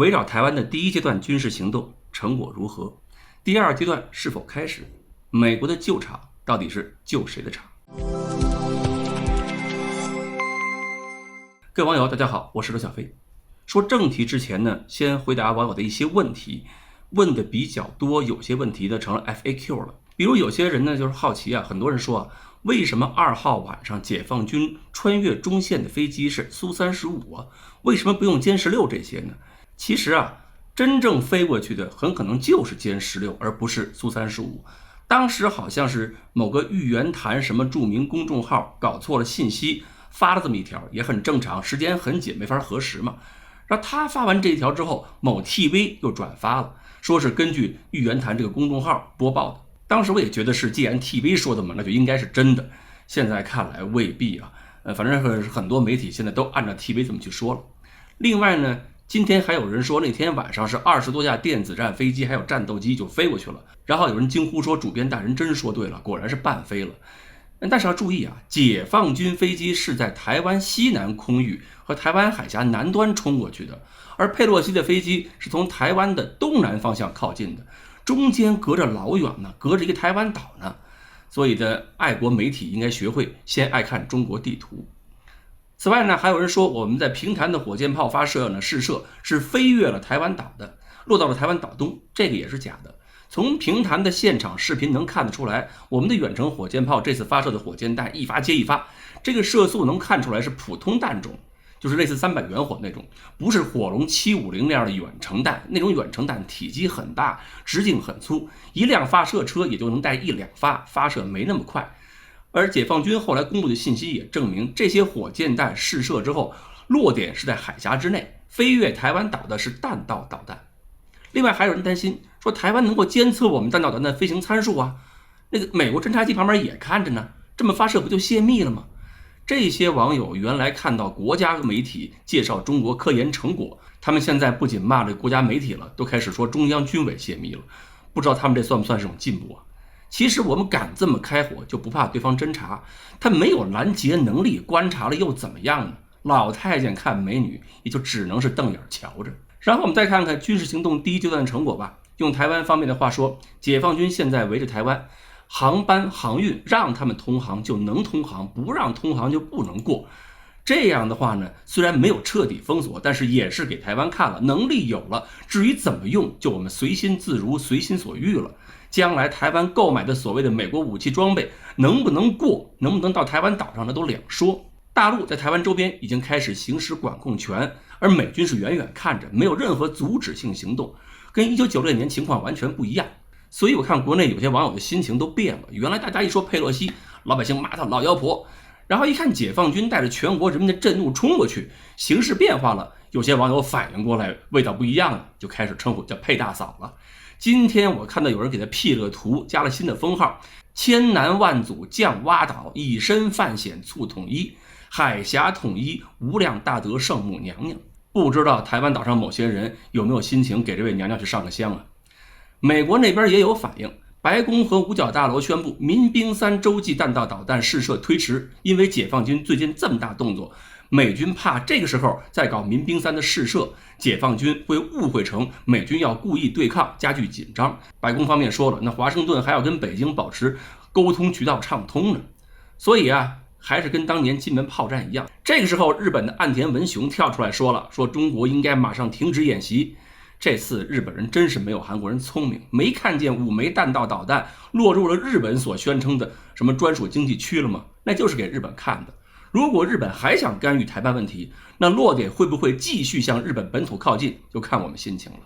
围绕台湾的第一阶段军事行动成果如何？第二阶段是否开始？美国的救场到底是救谁的场？各位网友大家好，我是罗小飞。说正题之前呢，先回答网友的一些问题，问的比较多，有些问题呢成了 FAQ 了。比如有些人呢就是好奇啊，很多人说啊，为什么2号晚上解放军穿越中线的飞机是苏35啊？为什么不用歼16这些呢？其实啊，真正飞过去的很可能就是歼16，而不是苏35。当时好像是某个玉渊潭什么著名公众号搞错了信息，发了这么一条，也很正常，时间很紧，没法核实嘛。然后他发完这一条之后，某 TV 又转发了，说是根据玉渊潭这个公众号播报的。当时我也觉得是，既然 TV 说的嘛，那就应该是真的。现在看来未必啊，反正很多媒体现在都按照 TV 这么去说了。另外呢，今天还有人说那天晚上是20多架电子战飞机还有战斗机就飞过去了，然后有人惊呼说主编大人真说对了，果然是半飞了。但是要注意啊，解放军飞机是在台湾西南空域和台湾海峡南端冲过去的，而佩洛西的飞机是从台湾的东南方向靠近的，中间隔着老远呢，隔着一个台湾岛呢。所以的爱国媒体应该学会先爱看中国地图。此外呢，还有人说我们在平潭的火箭炮发射呢，试射是飞越了台湾岛的，落到了台湾岛东，这个也是假的。从平潭的现场视频能看得出来，我们的远程火箭炮这次发射的火箭弹一发接一发，这个射速能看出来是普通弹种，就是类似300远火那种，不是火龙750那样的远程弹。那种远程弹体积很大，直径很粗，一辆发射车也就能带1-2发，发射没那么快。而解放军后来公布的信息也证明，这些火箭弹试射之后，落点是在海峡之内，飞越台湾岛的是弹道导弹。另外还有人担心说，台湾能够监测我们弹道导弹的飞行参数啊，那个美国侦察机旁边也看着呢，这么发射不就泄密了吗？这些网友原来看到国家媒体介绍中国科研成果，他们现在不仅骂这国家媒体了，都开始说中央军委泄密了，不知道他们这算不算是种进步啊？其实我们敢这么开火，就不怕对方侦察，他没有拦截能力，观察了又怎么样呢？老太监看美女也就只能是瞪眼瞧着。然后我们再看看军事行动第一阶段的成果吧。用台湾方面的话说，解放军现在围着台湾，航班航运让他们通航就能通航，不让通航就不能过。这样的话呢，虽然没有彻底封锁，但是也是给台湾看了，能力有了，至于怎么用，就我们随心自如，随心所欲了。将来台湾购买的所谓的美国武器装备能不能过，能不能到台湾岛上，那都两说。大陆在台湾周边已经开始行使管控权，而美军是远远看着，没有任何阻止性行动，跟1996年情况完全不一样。所以我看国内有些网友的心情都变了，原来大家一说佩洛西，老百姓骂他老妖婆，然后一看解放军带着全国人民的震怒冲过去，形势变化了，有些网友反应过来味道不一样了，就开始称呼叫佩大嫂了。今天我看到有人给他 P 了个图，加了新的封号，千难万阻降挖岛，以身犯险促统一，海峡统一无量大德圣母娘娘。不知道台湾岛上某些人有没有心情给这位娘娘去上个香啊？美国那边也有反应，白宫和五角大楼宣布民兵3洲际弹道导弹试射推迟，因为解放军最近这么大动作，美军怕这个时候再搞民兵3的试射，解放军会误会成美军要故意对抗，加剧紧张。白宫方面说了，那华盛顿还要跟北京保持沟通渠道畅通呢。所以啊，还是跟当年金门炮战一样，这个时候日本的岸田文雄跳出来说了，说中国应该马上停止演习。这次日本人真是没有韩国人聪明，没看见5枚弹道导弹落入了日本所宣称的什么专属经济区了吗？那就是给日本看的。如果日本还想干预台湾问题，那落点会不会继续向日本本土靠近，就看我们心情了。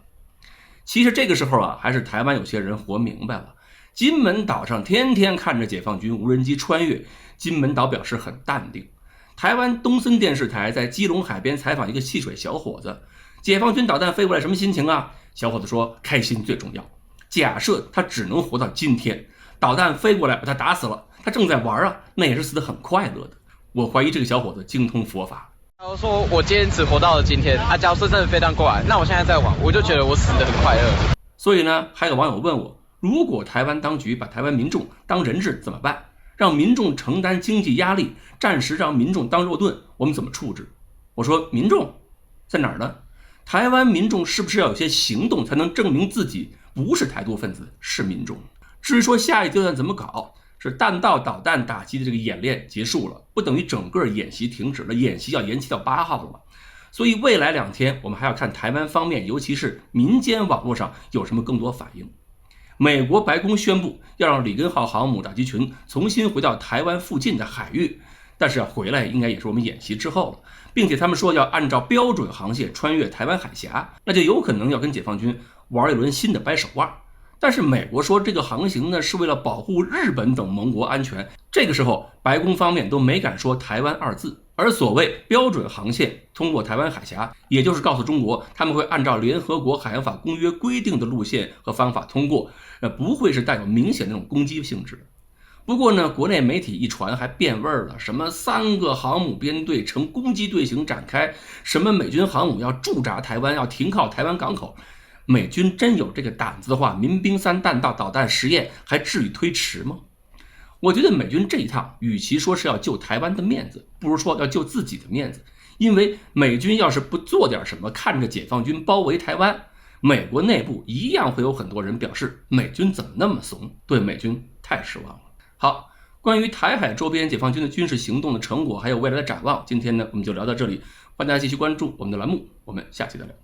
其实这个时候啊，还是台湾有些人活明白了。金门岛上天天看着解放军无人机穿越，金门岛表示很淡定。台湾东森电视台在基隆海边采访一个戏水小伙子，解放军导弹飞过来什么心情啊？小伙子说开心最重要。假设他只能活到今天，导弹飞过来把他打死了，他正在玩啊，那也是死得很快乐的。我怀疑这个小伙子精通佛法。假如说我今天只活到了今天啊，假如说真的飞弹过来，那我现在在玩，我就觉得我死得很快乐。所以呢，还有网友问我，如果台湾当局把台湾民众当人质怎么办？让民众承担经济压力，暂时让民众当肉盾，我们怎么处置？我说民众在哪儿呢？台湾民众是不是要有些行动才能证明自己不是台独分子，是民众？至于说下一阶段怎么搞，是弹道导弹打击的这个演练结束了，不等于整个演习停止了，演习要延期到8号了。所以未来2天我们还要看台湾方面，尤其是民间网络上有什么更多反应。美国白宫宣布要让里根号航母打击群重新回到台湾附近的海域，但是回来应该也是我们演习之后了，并且他们说要按照标准航线穿越台湾海峡，那就有可能要跟解放军玩一轮新的掰手腕。但是美国说这个航行呢是为了保护日本等盟国安全，这个时候白宫方面都没敢说台湾2字。而所谓标准航线通过台湾海峡，也就是告诉中国他们会按照联合国海洋法公约规定的路线和方法通过，不会是带有明显那种攻击性质的。不过呢，国内媒体一传还变味了，什么3个航母编队呈攻击队形展开，什么美军航母要驻扎台湾，要停靠台湾港口。美军真有这个胆子的话，民兵3弹道导弹实验还至于推迟吗？我觉得美军这一趟与其说是要救台湾的面子，不如说要救自己的面子。因为美军要是不做点什么，看着解放军包围台湾，美国内部一样会有很多人表示美军怎么那么怂，对美军太失望了。好，关于台海周边解放军的军事行动的成果还有未来的展望，今天呢我们就聊到这里，欢迎大家继续关注我们的栏目，我们下期再聊。